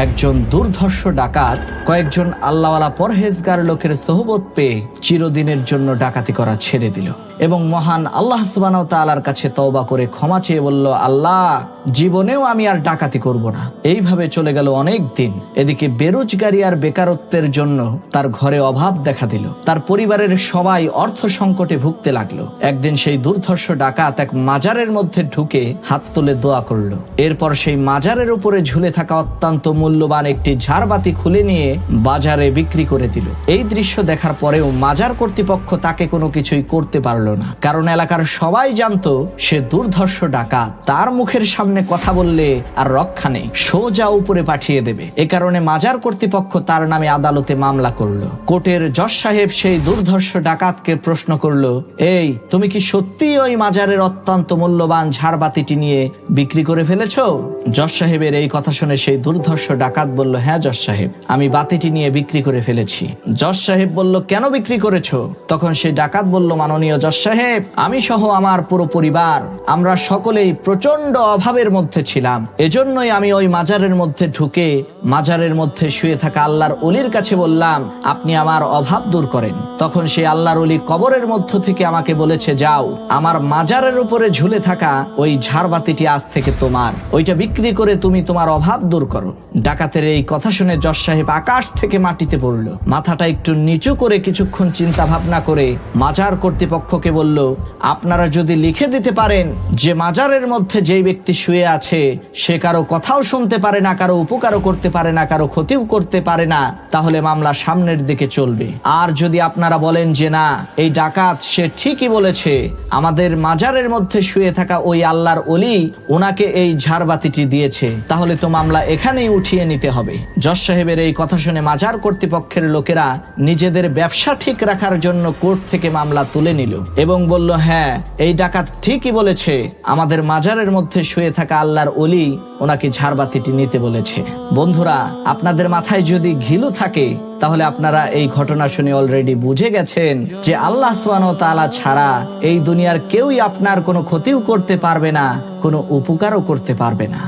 একজন দুর্ধর্ষ ডাকাত কয়েকজন আল্লাহওয়ালা পরহেজগার লোকের সোহবত পেয়ে চিরদিনের জন্য ডাকাতি করা ছেড়ে দিল এবং মহান আল্লাহ সুবহানাহু ওয়া তাআলার কাছে তওবা করে ক্ষমা চেয়ে বলল, আল্লাহ, জীবনেও আমি আর ডাকাতি করব না। এইভাবে চলে গেল অনেক দিন। এদিকে বেরোজগারি আর বেকারত্বের জন্য তার ঘরে অভাব দেখা দিল। তার পরিবারের সবাই অর্থ সংকটে ভুগতে লাগলো। একদিন সেই দুর্ধর্ষ ডাকাত এক মাজারের মধ্যে ঢুকে হাত তুলে দোয়া করলো। এরপর সেই মাজারের উপরে ঝুলে থাকা অত্যন্ত মূল্যবান একটি ঝাড়বাতি খুলে নিয়ে বাজারে বিক্রি করে দিল। এই দৃশ্য দেখার পরেও মাজার কর্তৃপক্ষ তাকে কোনো কিছুই করতে পারল না, কারণ এলাকার সবাই জানতো সে দুর্ধর্ষ ডাকাত। তার মুখের সামনে কথা বললে আর রক্ষা নেই, সোজা উপরে পাঠিয়ে দেবে। এ কারণে মাজার কর্তৃপক্ষ তার নামে আদালতে মামলা করলো। কোর্টের জজ সাহেব সেই দুর্ধর্ষ ডাকাতকে প্রশ্ন করলো, এই, তুমি কি সত্যি ওই মাজারের অত্যন্ত মূল্যবান ঝাড়বাতিটি নিয়ে বিক্রি করে ফেলেছো? জজ সাহেবের এই কথা শুনে সেই দুর্ধর্ষ ডাকাত বলল, হ্যাঁ জজ সাহেব, আমি বাতিটি নিয়ে বিক্রি করে ফেলেছি। জজ সাহেব বলল, কেন বিক্রি করেছো? তখন সেই ডাকাত বলল, মাননীয় জজ সাহেব, আমি সহ আমার পুরো পরিবার আমরা সকলেই প্রচন্ড অভাবের মধ্যে ছিলাম। এজন্যই আমি ওই মাজারের মধ্যে ঢুকে মাজারের মধ্যে শুয়ে থাকা আল্লাহর ওলির কাছে বললাম, আপনি আমার অভাব দূর করেন। তখন সেই আল্লাহর ওলি কবরের মধ্য থেকে আমাকে বলেছে, যাও, আমার মাজারের উপরে ঝুলে থাকা ওই ঝাড়বাতিটি আজ থেকে তোমার, ওইটা বিক্রি করে তুমি তোমার অভাব দূর করো। ডাকাতের এই কথা শুনে জজ সাহেব আকাশ থেকে মাটিতে পড়ল। মাথাটা একটু নিচু করে কিছুক্ষণ চিন্তা ভাবনা করে মাজার কর্তৃপক্ষকে বলল, আপনারা যদি লিখে দিতে পারেন যে মাজারের মধ্যে যেই ব্যক্তি শুয়ে আছে সে কারো কথাও শুনতে পারে না, কারো উপকারও করতে পারে না, কারো ক্ষতিও করতে পারে না, তাহলে মামলা সামনের দিকে চলবে। আর যদি আপনারা বলেন যে না, এই ডাকাত সে ঠিকই বলেছে, আমাদের মাজারের মধ্যে শুয়ে থাকা ওই আল্লাহর ওলি ওনাকে এই ঝাড়বাতিটি দিয়েছে, তাহলে তো মামলা এখানেই উঠিয়ে নিতে হবে। জজ সাহেবের এই কথা শুনে মাজার কর্তৃপক্ষের লোকেরা নিজেদের ব্যবসা ঠিক রাখার জন্য কোর্ট থেকে মামলা তুলে নিল এবং বলল, হ্যাঁ, এই ডাকাত ঠিকই বলেছে, আমাদের মাজারের মধ্যে শুয়ে থাকা আল্লাহর ওলি ওনাকে ঝাড়বাতিটি নিতে বলেছে। বন্ধুরা, আপনাদের মাথায় যদি ঘিলু থাকে তাহলে আপনারা এই ঘটনা শুনে অলরেডি বুঝে গেছেন যে আল্লাহ সুবহানাহু ওয়া তাআলা ছাড়া এই দুনিয়ার কেউই আপনার কোনো ক্ষতিও করতে পারবে না, কোনো উপকারও করতে পারবে না।